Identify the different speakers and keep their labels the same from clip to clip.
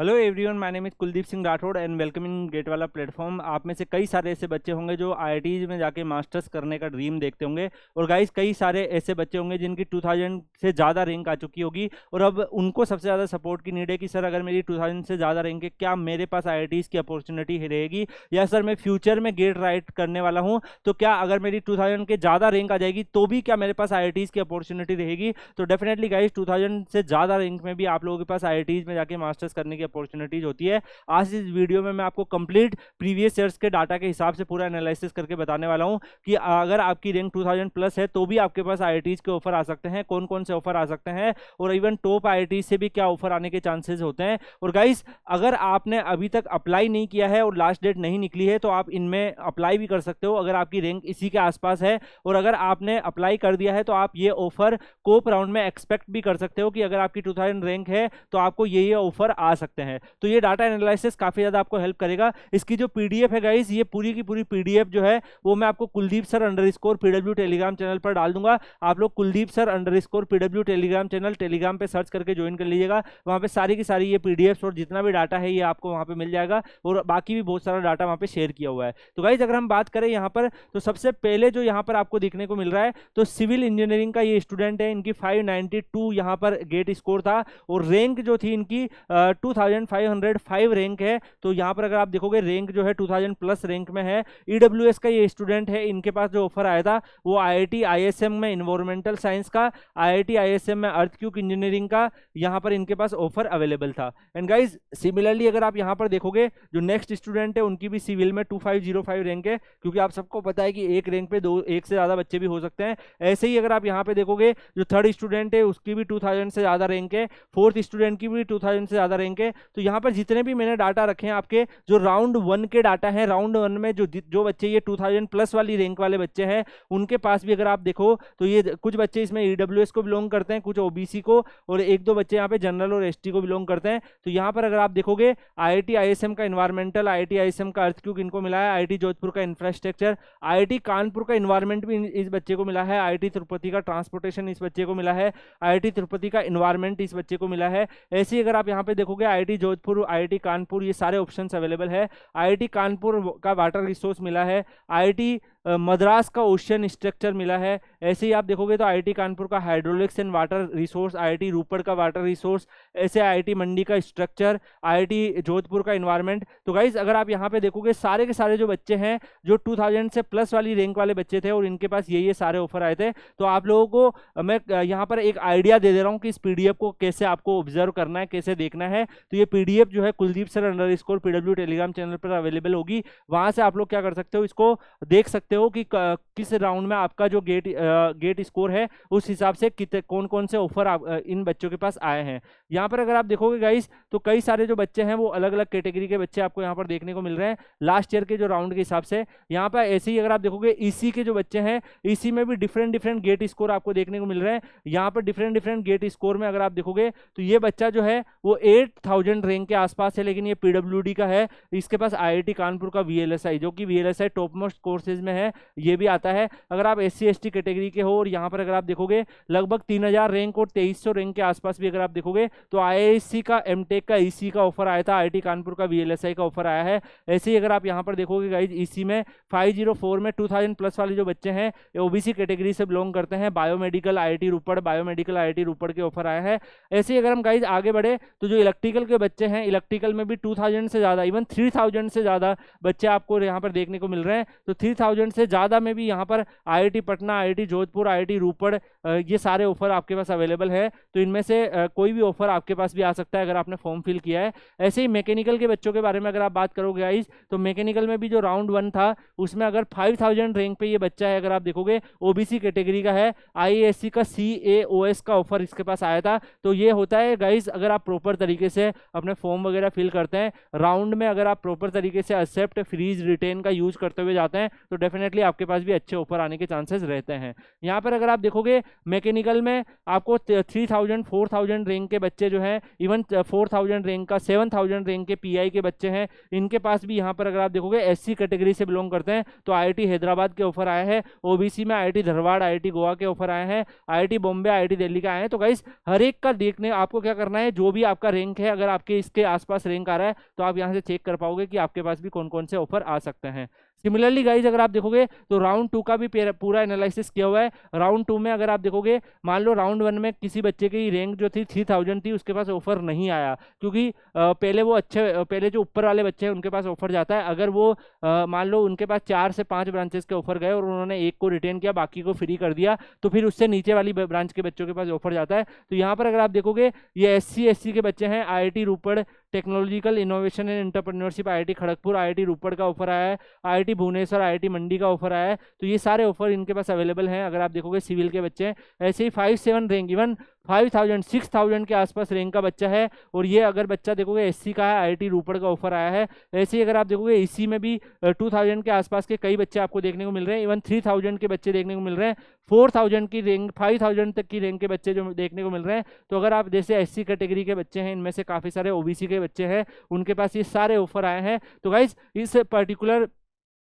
Speaker 1: Hello everyone, my name is Kuldeep Singh Rathore and welcome in GATE वाला platform. आप में से कई सारे ऐसे बच्चे होंगे जो आईआईटीज में जाके मास्टर्स करने का ड्रीम देखते होंगे। और गाइस, कई सारे ऐसे बच्चे होंगे जिनकी 2000 से ज़्यादा रैंक आ चुकी होगी और अब उनको सबसे ज़्यादा सपोर्ट की नीड है कि सर अगर मेरी 2000 से ज़्यादा रैंक है, क्या मेरे पास आईआईटीज की अपॉर्चुनिटी रहेगी, या सर मैं फ्यूचर में गेट राइट करने वाला हूँ तो क्या अगर मेरी 2000 के ज़्यादा रैंक आ जाएगी तो भी क्या मेरे पास आईआईटीज की अपॉर्चुनिटी रहेगी। तो डेफिनेटली गाइस, 2000 से ज़्यादा रैंक में भी आप लोगों के पास आईआईटीज में जाके मास्टर्स करने की अपॉर्चुनिटीज होती है। आज इस वीडियो में मैं आपको कंप्लीट प्रीवियस ईयर्स के डाटा के हिसाब से पूरा एनालिसिस करके बताने वाला हूं कि अगर आपकी रैंक 2000 प्लस है तो भी आपके पास आईआईटीज के ऑफर आ सकते हैं, कौन कौन से ऑफर आ सकते हैं, और इवन टॉप आईआईटी से भी क्या ऑफर आने के चांसेस होते हैं। और गाइस, अगर आपने अभी तक अप्लाई नहीं किया है और लास्ट डेट नहीं निकली है तो आप इनमें अप्लाई भी कर सकते हो अगर आपकी रैंक इसी के आसपास है। और अगर आपने अप्लाई कर दिया है तो आप ये ऑफर कोप राउंड में एक्सपेक्ट भी कर सकते हो कि अगर आपकी 2000 रैंक है तो आपको ये ऑफर आ सकते हैं। तो ये डाटा एनालिसिस काफी ज्यादा आपको हेल्प करेगा। इसकी जो पीडीएफ है गाइस, ये पूरी की पूरी पीडीएफ जो है वो मैं आपको Kuldeep sir underscore PW Telegram channel पर डाल दूंगा। आप लोग Kuldeep sir underscore PW Telegram channel Telegram पे सर्च करके ज्वाइन कर लीजिएगा। वहां पे सारी की सारी ये पीडीएफ और जितना भी डाटा है ये आपको वहां पे मिल जाएगा और बाकी भी बहुत सारा डाटा वहां पे शेयर किया हुआ है। तो गाइस, अगर हम बात करें यहाँ पर तो सबसे पहले जो यहाँ पर आपको देखने को मिल रहा है तो सिविल इंजीनियरिंग का ये स्टूडेंट है, इनकी 592 यहाँ पर गेट स्कोर था और रैंक जो थी इनकी 2505 रैंक है। तो यहाँ पर अगर आप देखोगे रैंक जो है 2000 प्लस रैंक में है। ईडब्ल्यूएस का ये स्टूडेंट है, इनके पास जो ऑफर आया था वो आईआईटी आईएसएम में इन्वायरमेंटल साइंस का, आईआईटी आईएसएम में अर्थक्यूब इंजीनियरिंग का यहाँ पर इनके पास ऑफर अवेलेबल था। एंड गाइज, सिमिलरली अगर आप यहाँ पर देखोगे जो नेक्स्ट स्टूडेंट है उनकी भी सिविल में 2505 रैंक है, क्योंकि आप सबको पता है कि एक रैंक पे एक से ज्यादा बच्चे भी हो सकते हैं। ऐसे ही अगर आप यहाँ पे देखोगे जो थर्ड स्टूडेंट है उसकी भी 2000 से ज्यादा रैंक है, फोर्थ स्टूडेंट की भी 2000 से ज्यादा रैंक है। तो यहाँ पर जितने भी मैंने डाटा रखे हैं आपके जो राउंड 1 के डाटा है, राउंड 1 में जो बच्चे ये 2000 प्लस वाली रैंक वाले बच्चे हैं उनके पास भी अगर आप देखो तो ये कुछ बच्चे इसमें ईडब्ल्यूएस को बिलोंग करते हैं, कुछ ओबीसी को, और एक दो बच्चे यहाँ पे जनरल और एसटी को बिलोंग करते हैं। तो यहाँ पर अगर आप देखोगे आईआईटी आईएसएम का इन्वायरमेंटल, आईआईटी आईएसएम का अर्थक्यूब इनको मिला है, आईआईटी जोधपुर का इंफ्रास्ट्रक्चर, आईआईटी कानपुर का इन्वायरमेंट भी इस बच्चे को मिला है, आईआईटी तिरुपति का ट्रांसपोर्टेशन इस बच्चे को मिला है, आईआईटी तिरुपति का इन्वायरमेंट इस बच्चे को मिला है। ऐसे ही अगर आप यहाँ पे देखोगे आईआईटी जोधपुर, आईआईटी कानपुर, ये सारे ऑप्शंस अवेलेबल है। आईआईटी कानपुर का वाटर रिसोर्स मिला है, आईआईटी मद्रास का ओशियन स्ट्रक्चर मिला है। ऐसे ही आप देखोगे तो आईआईटी कानपुर का hydraulics and water resource, IIT Rupad का वाटर रिसोर्स, ऐसे आईआईटी मंडी का स्ट्रक्चर, आईआईटी जोधपुर का इन्वायरमेंट। तो गाइज, अगर आप यहाँ पे देखोगे सारे के सारे जो बच्चे हैं जो 2000 से प्लस वाली रैंक वाले बच्चे थे और इनके पास ये सारे ऑफर आए थे। तो आप लोगों को मैं यहाँ पर एक आइडिया दे दे रहा हूँ कि इस पीडीएफ को कैसे आपको ऑब्जर्व करना है, कैसे देखना है। तो ये पीडीएफ जो है Kuldeep sir underscore PW Telegram channel available अवेलेबल होगी। वहां से आप लोग क्या कर सकते हो, इसको देख सकते हो कि किस राउंड में आपका जो गेट स्कोर है उस हिसाब से कौन कौन से ऑफर इन बच्चों के पास आए हैं। यहाँ पर अगर आप देखोगे गाइस तो कई सारे जो बच्चे हैं वो अलग अलग कैटेगरी के बच्चे आपको यहाँ पर देखने को मिल रहे हैं लास्ट ईयर के जो राउंड के हिसाब से। यहाँ पर ऐसे ही अगर आप देखोगे ईसी के जो बच्चे हैं, ईसी में भी डिफरेंट डिफरेंट गेट स्कोर आपको देखने को मिल रहे हैं। यहाँ पर डिफरेंट डिफरेंट गेट स्कोर में अगर आप देखोगे तो ये बच्चा जो है वो 8000 रैंक के आसपास है, लेकिन ये पीडब्ल्यूडी का है। इसके पास आईआईटी कानपुर का वीएलएसआई, जो कि वीएलएसआई टॉप मोस्ट कोर्सेज में है, ये भी आता है। अगर आप एससी एसटी कैटेगरी के हो और यहाँ पर अगर आप देखोगे लगभग 3000 रैंक और 2300 रैंक के आसपास भी अगर आप देखोगे तो आईआईएससी का, एमटेक का, ईसी का ऑफर आया था, आईआईटी कानपुर का वीएलएसआई का ऑफर आया है। ऐसे ही अगर आप यहाँ पर देखोगे गाइज ईसी में 504 में 2000 प्लस वाले जो बच्चे हैं ओबीसी कैटेगरी से बिलोंग करते हैं, biomedical IIT Rupad, biomedical IIT Rupad के ऑफर आया है। ऐसे ही अगर हम गाइज आगे बढ़े तो जो इलेक्ट्रिकल के बच्चे हैं, इलेक्ट्रिकल में भी 2000 से ज्यादा, इवन 3000 से ज्यादा बच्चे आपको यहाँ पर देखने को मिल रहे हैं। तो 3000 से ज्यादा में भी यहाँ पर IIT Patna, IIT Jodhpur, IIT Rupad, ये सारे ऑफर आपके पास अवेलेबल है। तो इनमें से कोई भी ऑफर आपके पास भी आ सकता है अगर आपने फॉर्म फिल किया है। ऐसे ही मैकेनिकल के बच्चों के बारे में अगर आप बात करोगे गाइस तो मैकेनिकल में भी जो राउंड 1 था उसमें अगर 5000 रैंक पे ये बच्चा है, अगर आप देखोगे ओबीसी कैटेगरी का है, आईएएससी का सीएओएस का ऑफर इसके पास आया था। तो ये होता है गाइस, अगर आप प्रॉपर तरीके से अपने फॉर्म वगैरह फिल करते हैं राउंड में, अगर आप प्रॉपर तरीके से एक्सेप्ट, फ्रीज, रिटेन का यूज करते हुए जाते हैं तो डेफिनेटली डेफिनेटली आपके पास भी अच्छे ऑफर आने के चांसेस रहते हैं। यहाँ पर अगर आप देखोगे मैकेनिकल में आपको 3000 4000 रैंक के बच्चे जो हैं, इवन 4000 रैंक का 7000 रैंक के पीआई के बच्चे हैं, इनके पास भी यहाँ पर अगर आप देखोगे एससी कैटेगरी से बिलोंग करते हैं तो आईआईटी हैदराबाद के ऑफर आए हैं, ओबीसी में आईआईटी धारवाड़ आईआईटी गोवा के ऑफर आए हैं, आईआईटी बॉम्बे आईआईटी दिल्ली का आए हैं। तो गाइस हर एक का देखने आपको क्या करना है, जो भी आपका रैंक है अगर आपके इसके आसपास रैंक आ रहा है तो आप यहाँ से चेक कर पाओगे कि आपके पास भी कौन कौन से ऑफर आ सकते हैं। सिमिलरली गाइज अगर आप देखोगे तो राउंड 2 का भी पूरा एनालिसिस किया हुआ है। राउंड 2 में अगर आप देखोगे, मान लो राउंड 1 में किसी बच्चे की रैंक जो थी 3000 थी, उसके पास ऑफर नहीं आया क्योंकि पहले जो ऊपर वाले बच्चे हैं उनके पास ऑफर जाता है। अगर वो मान लो उनके पास 4 से 5 ब्रांचेस के ऑफर गए और उन्होंने एक को रिटेन किया, बाकी को फ्री कर दिया, तो फिर उससे नीचे वाली ब्रांच के बच्चों के पास ऑफर जाता है। तो यहाँ पर अगर आप देखोगे ये SC के बच्चे हैं, IIT Ropar technological innovation and entrepreneurship IIT Kharagpur, IIT Ropar का ऑफर आया है, आईआईटी भुवनेश्वर, आईआईटी मंडी का ऑफर आया है। तो ये सारे ऑफर इनके पास अवेलेबल हैं। अगर आप देखोगे सिविल के बच्चे हैं, ऐसे ही 5-7 रैंक, इवन 5000 6000 के आसपास रैंक का बच्चा है। और ये अगर बच्चा देखोगे एससी का है, आईआईटी रोपड़ का ऑफर आया है। ऐसे ही अगर आप देखोगे इसी में भी 2000 के आसपास के कई बच्चे आपको देखने को मिल रहे हैं, इवन 3000 के बच्चे देखने को मिल रहे हैं, 4000 की रैंक, 5000 तक की रैंक के बच्चे जो देखने को मिल रहे हैं। तो अगर आप जैसे एससी कैटेगरी के बच्चे हैं, इनमें से काफ़ी सारे ओबीसी के बच्चे हैं, उनके पास ये सारे ऑफर आए हैं। तो गाइज इस पर्टिकुलर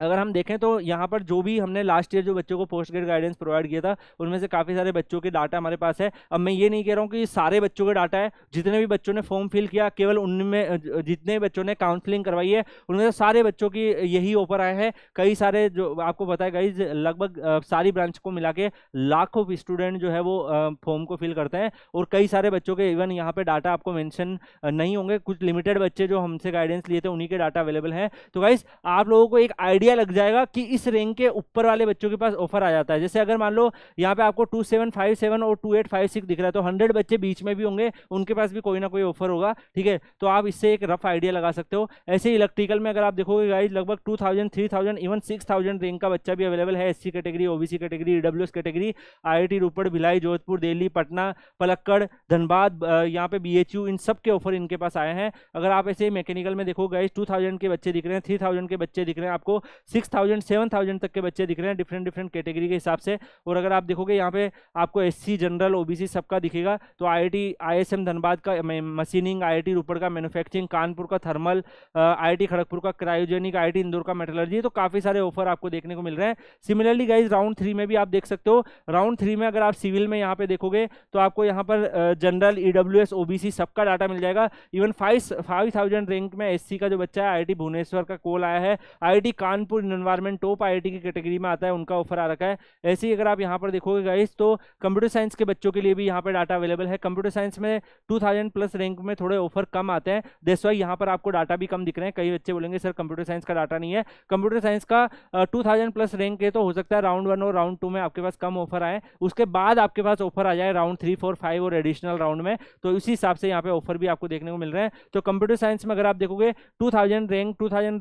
Speaker 1: अगर हम देखें तो यहाँ पर जो भी हमने लास्ट ईयर जो बच्चों को पोस्ट ग्रेड गाइडेंस प्रोवाइड किया था, उनमें से काफ़ी सारे बच्चों के डाटा हमारे पास है। अब मैं ये नहीं कह रहा हूँ कि सारे बच्चों के डाटा है, जितने भी बच्चों ने फॉर्म फिल किया, केवल उनमें जितने बच्चों ने काउंसलिंग करवाई है उनमें से सारे बच्चों की यही ऑफर आए हैं। कई सारे जो आपको पता है गाइज, लगभग सारी ब्रांच को मिला के लाखों स्टूडेंट जो है वो फॉर्म को फिल करते हैं, और कई सारे बच्चों के इवन यहाँ पे डाटा आपको मेंशन नहीं होंगे। कुछ लिमिटेड बच्चे जो हमसे गाइडेंस लिए थे उन्हीं के डाटा अवेलेबल हैं। तो गाइज आप लोगों को एक आइडिया लग जाएगा कि इस रैंक के ऊपर वाले बच्चों के पास ऑफर आ जाता है। जैसे अगर मान लो यहाँ पे आपको 2757 और 2856 दिख रहा है, तो 100 बच्चे बीच में भी होंगे, उनके पास भी कोई ना कोई ऑफर होगा। ठीक है, तो आप इससे एक रफ आइडिया लगा सकते हो। ऐसे ही इलेक्ट्रिकल में अगर आप देखोगे गाइज, लगभग 2000 3000 इवन 6000 रैंक का बच्चा भी अवेलेबल है। SC category, OBC category, EWS category, IIT Ropar, Bhilai, Jodhpur, Delhi, Patna, Palakkad, Dhanbad, यहाँ पे बीएचयू, इन सब के ऑफर इनके पास आए हैं। अगर आप ऐसे मैकेनिकल में देखो गाइज, 2000 के बच्चे दिख रहे हैं, 3000 के बच्चे दिख रहे हैं, आपको 6000 7000 तक के बच्चे दिख रहे हैं डिफरेंट कैटेगरी के हिसाब से। और अगर आप देखोगे यहाँ पे आपको एससी, जनरल, ओबीसी सबका दिखेगा। तो आईआईटी आईएसएम धनबाद का मशीनिंग, आईआईटी रोपड़ का मैन्युफैक्चरिंग, कानपुर का थर्मल, आईआईटी खड़गपुर का क्रायोजेनिक, आईआईटी इंदौर का मेटलर्जी, तो काफी सारे ऑफर आपको देखने को मिल रहे हैं। सिमिलरली गाइज राउंड 3 में भी आप देख सकते हो। राउंड 3 में अगर आप सिविल में यहाँ पे देखोगे तो आपको यहाँ पर जनरल, ईडब्ल्यूएस, ओबीसी सबका डाटा मिल जाएगा। इवन 5000 रैंक में एससी का जो बच्चा है, आईआईटी भुवनेश्वर का कॉल आया है, IIT Kanpur environment top IIT की कैटेगरी में आता है, उनका ऑफर आ रखा है। ऐसे ही अगर आप यहाँ पर देखोगे गाइस, तो कंप्यूटर साइंस के बच्चों के लिए भी यहाँ पर डाटा अवेलेबल है। कंप्यूटर साइंस में 2000 प्लस रैंक में थोड़े ऑफर कम आते हैं, दैट्स व्हाई यहाँ पर आपको डाटा भी कम दिख रहे हैं। कई बच्चे बोलेंगे सर कंप्यूटर साइंस का डाटा नहीं है। कंप्यूटर साइंस का 2000 प्लस रैंक है, तो हो सकता है राउंड 1 और राउंड 2 में आपके पास कम ऑफर आए, उसके बाद आपके पास ऑफर आ जाए राउंड 3 4 5 और एडिशनल राउंड में। तो इसी हिसाब से यहाँ पे ऑफर भी आपको देखने को मिल रहे हैं। तो कंप्यूटर साइंस में अगर आप देखोगे 2000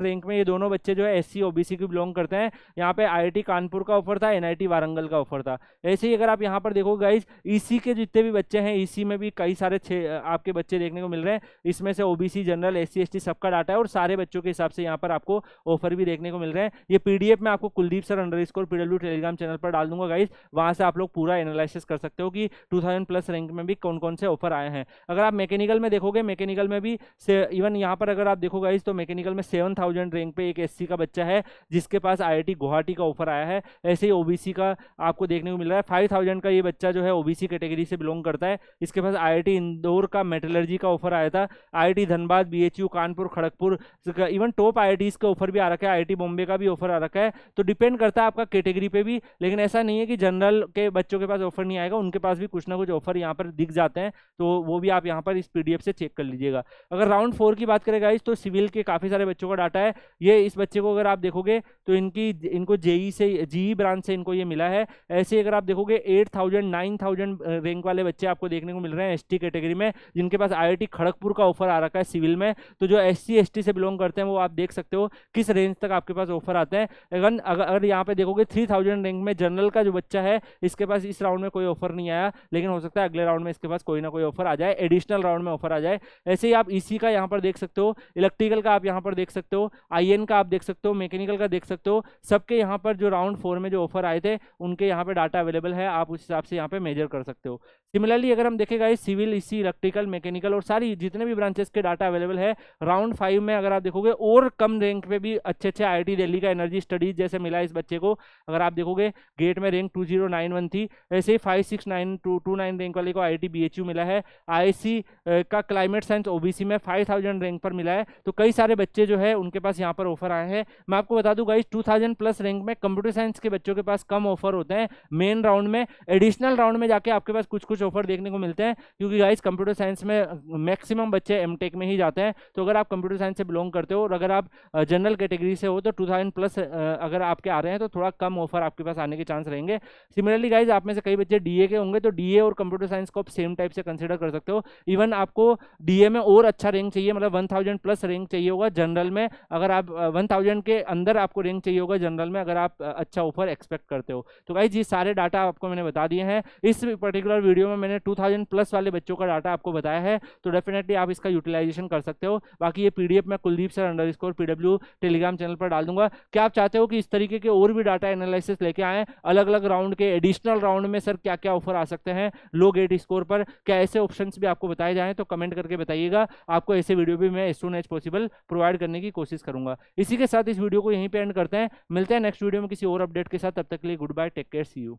Speaker 1: रैंक में ये दोनों बच्चे जो है एससी ओबीसी को बिलोंग करते हैं। यहाँ पे आईआईटी कानपुर का ऑफर था, एनआईटी वारंगल का ऑफर था। ऐसे ही अगर आप यहाँ पर देखोगे गाइज, ईसी के जितने भी बच्चे हैं, ईसी में भी कई सारे आपके बच्चे देखने को मिल रहे हैं। इसमें से ओबीसी, जनरल, एससी एसटी सबका डाटा है, और सारे बच्चों के हिसाब से यहाँ पर आपको ऑफर भी देखने को मिल रहे हैं। ये पीडीएफ में आपको Kuldeep sir _PW Telegram channel पर डाल दूंगा गाइज, वहां से आप लोग पूरा एनालिसिस कर सकते हो कि 2000 प्लस रैंक में भी कौन कौन से ऑफर आए हैं। अगर आप मैकेनिकल में देखोगे, मैकेनिकल में भी इवन यहाँ पर अगर आप देखो गाइज, तो मैकेनिकल में 7000 रैंक पे एक एससी का बच्चा है जिसके पास आईआईटी गुवाहाटी का ऑफर आया है। ऐसे ही ओबीसी का आपको देखने को मिल रहा है। 5000 का ये बच्चा जो है ओबीसी कैटेगरी से बिलोंग करता है, इसके पास आईआईटी इंदौर का मेटलर्जी का ऑफर आया था, IIT Dhanbad, BHU, Kanpur, Kharagpur, even top IITs का ऑफर भी आ रखा है, आईआईटी बॉम्बे का भी ऑफर आ रखा है। तो डिपेंड करता है आपका कैटेगरी पे भी, लेकिन ऐसा नहीं है कि जनरल के बच्चों के पास ऑफर नहीं आएगा, उनके पास भी कुछ ना कुछ ऑफर यहाँ पर दिख जाते हैं। तो वो भी आप यहाँ पर इस पीडीएफ से चेक कर लीजिएगा। अगर राउंड 4 की बात करें गाइस, तो सिविल के काफी सारे बच्चों का डाटा है। ये इस बच्चे को अगर आप देखोगे तो इनको जेई से, जीई ब्रांच से इनको ये मिला है। ऐसे अगर आप देखोगे 8000 9000 रैंक वाले बच्चे आपको देखने को मिल रहे हैं एसटी कैटेगरी में, जिनके पास आईआईटी खड़गपुर का ऑफर आ रखा है सिविल में। तो जो एससी एसटी से बिलोंग करते हैं वो आप देख सकते हो किस रेंज तक आपके पास ऑफर आते हैं। अगर यहाँ पे देखोगे 3000 रैंक में जनरल का जो बच्चा है, इसके पास इस राउंड में कोई ऑफर नहीं आया, लेकिन हो सकता है अगले राउंड में इसके पास कोई ना कोई ऑफर आ जाए, एडिशनल राउंड में ऑफर आ जाए। ऐसे ही आप ईसी का यहाँ पर देख सकते हो, इलेक्ट्रिकल का आप यहाँ पर देख सकते हो, आईएन का आप देख सकते हो, मैकेनिकल मैकेनिकल का देख सकते हो, सबके यहाँ पर जो राउंड 4 में जो ऑफर आए थे उनके यहाँ पे डाटा अवेलेबल है, आप उस हिसाब से यहाँ पे मेजर कर सकते हो। सिमिलरली अगर हम देखें गाइस सिविल, इसी, इलेक्ट्रिकल, मैकेनिकल और सारी जितने भी ब्रांचेस के डाटा अवेलेबल है राउंड 5 में अगर आप देखोगे और कम रैंक पे भी अच्छे अच्छे IIT दिल्ली का एनर्जी स्टडीज जैसे मिला इस बच्चे को। अगर आप देखोगे गेट में रैंक 2091 थी, ऐसे ही 56929 रैंक वाले को IIT BHU मिला है। IIC का क्लाइमेट साइंस OBC में 5000 रैंक पर मिला है। तो कई सारे बच्चे जो है उनके पास यहाँ पर ऑफर आए हैं। मैं आपको बता दूं गाइस 2000 प्लस रैंक में कंप्यूटर साइंस के बच्चों के पास कम ऑफर होते हैं मेन राउंड में, एडिशनल राउंड में जाके आपके पास कुछ कुछ ऑफर देखने को मिलते हैं, क्योंकि गाइस कंप्यूटर साइंस में मैक्सिमम बच्चे एमटेक में ही जाते हैं। तो अगर आप कंप्यूटर साइंस से बिलोंग करते हो और अगर आप जनरल कैटेगरी से हो तो 2000 प्लस अगर आपके आ रहे हैं तो थोड़ा कम ऑफर आपके पास आने के चांस रहेंगे। सिमिलरली गाइज आप में से कई बच्चे DA के होंगे तो DA और कंप्यूटर साइंस को आप सेम टाइप से कंसिडर कर सकते हो। इवन आपको DA में और अच्छा रैंक चाहिए, मतलब 1000 प्लस रैंक चाहिए होगा जनरल में, अगर आप 1000 के अंदर आपको रैंक चाहिए होगा जनरल में, अगर आप अच्छा ऑफर एक्सपेक्ट करते हो। तो गाइज ये सारे डाटा आपको मैंने बता दिए हैं। इस पर्टिकुलर वीडियो में मैंने 2000 प्लस वाले बच्चों का डाटा आपको बताया है, तो डेफिनेटली आप इसका यूटिलाइजेशन कर सकते हो। बाकी ये PDF मैं Kuldeep sir _PW Telegram channel पर डाल दूंगा। क्या आप चाहते हो कि इस तरीके के और भी डाटा एनालिसिस लेके आए, अलग अलग राउंड के एडिशनल राउंड में सर क्या क्या ऑफर आ सकते हैं लो गेट स्कोर पर, क्या ऐसे ऑप्शंस भी आपको बताए जाएं तो कमेंट करके बताइएगा। आपको ऐसे वीडियो भी मैं as soon as possible provide करने की कोशिश करूंगा। इसी के साथ इस वीडियो को यहीं पे एंड करते हैं, मिलते हैं नेक्स्ट वीडियो में किसी और अपडेट के साथ। तब तक के लिए good bye, take care, see you.